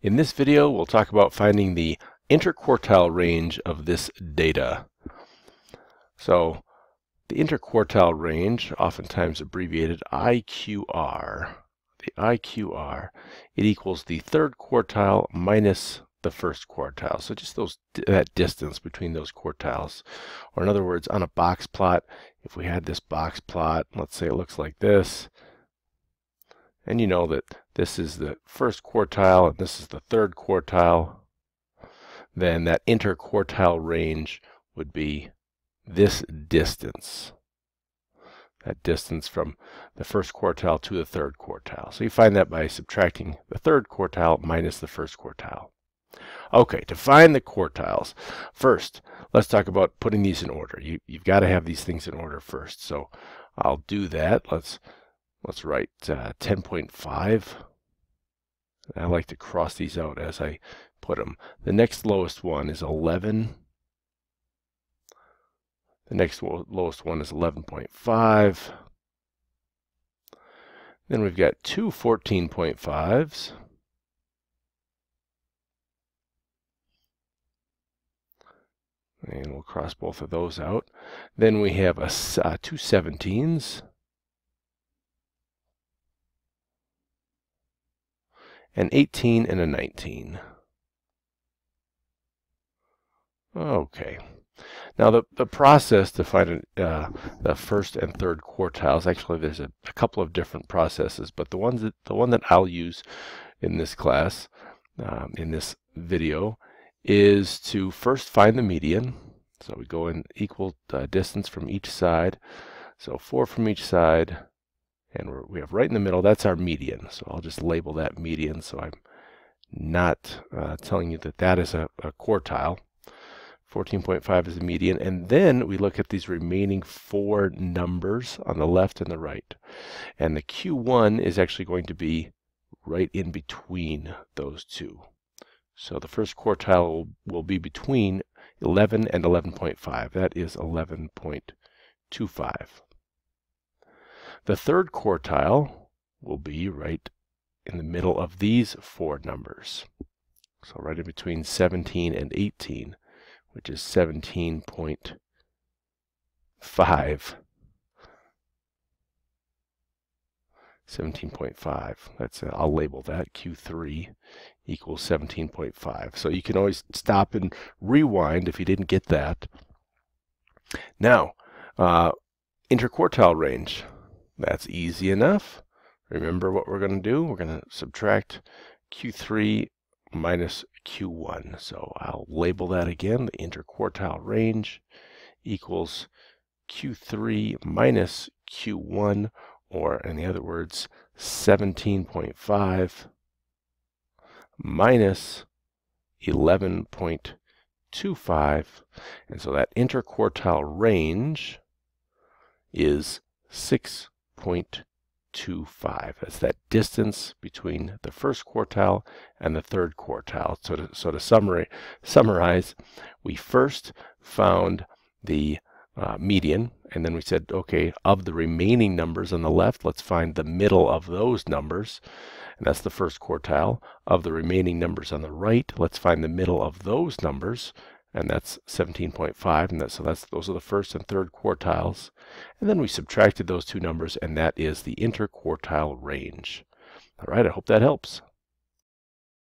In this video, we'll talk about finding the interquartile range of this data. So, the interquartile range, oftentimes abbreviated IQR, the IQR, it equals the third quartile minus the first quartile. So just that distance between those quartiles. Or in other words, on a box plot, if we had this box plot, let's say it looks like this, and you know that this is the first quartile and this is the third quartile, then that interquartile range would be this distance. That distance from the first quartile to the third quartile. So you find that by subtracting the third quartile minus the first quartile. Okay, to find the quartiles, first, let's talk about putting these in order. You've got to have these things in order first. So I'll do that. Let's write 10.5. I like to cross these out as I put them. The next lowest one is 11. The next lowest one is 11.5. Then we've got two 14.5s. And we'll cross both of those out. Then we have two 17s. An 18 and a 19. Okay. Now the process to find the first and third quartiles, actually there's a couple of different processes, but the one that I'll use in this class, in this video, is to first find the median. So we go in equal distance from each side. So 4 from each side, and we have right in the middle, that's our median. So I'll just label that median, so I'm not telling you that that is a quartile. 14.5 is the median, and then we look at these remaining 4 numbers on the left and the right. And the Q1 is actually going to be right in between those two. So the first quartile will be between 11 and 11.5. That is 11.25. The third quartile will be right in the middle of these 4 numbers. So right in between 17 and 18, which is 17.5. 17.5. That's I'll label that Q3 equals 17.5. So you can always stop and rewind if you didn't get that. Now, interquartile range. That's easy enough. Remember what we're going to do? We're going to subtract Q3 minus Q1. So I'll label that again. The interquartile range equals Q3 minus Q1, or in the other words, 17.5 minus 11.25. And so that interquartile range is 6.25. That's that distance between the first quartile and the third quartile. So to summarize, we first found the median, and then we said, okay, of the remaining numbers on the left, let's find the middle of those numbers, and that's the first quartile. Of the remaining numbers on the right, let's find the middle of those numbers, and that's 17.5, and those are the first and third quartiles. And then we subtracted those two numbers, and that is the interquartile range. All right, I hope that helps.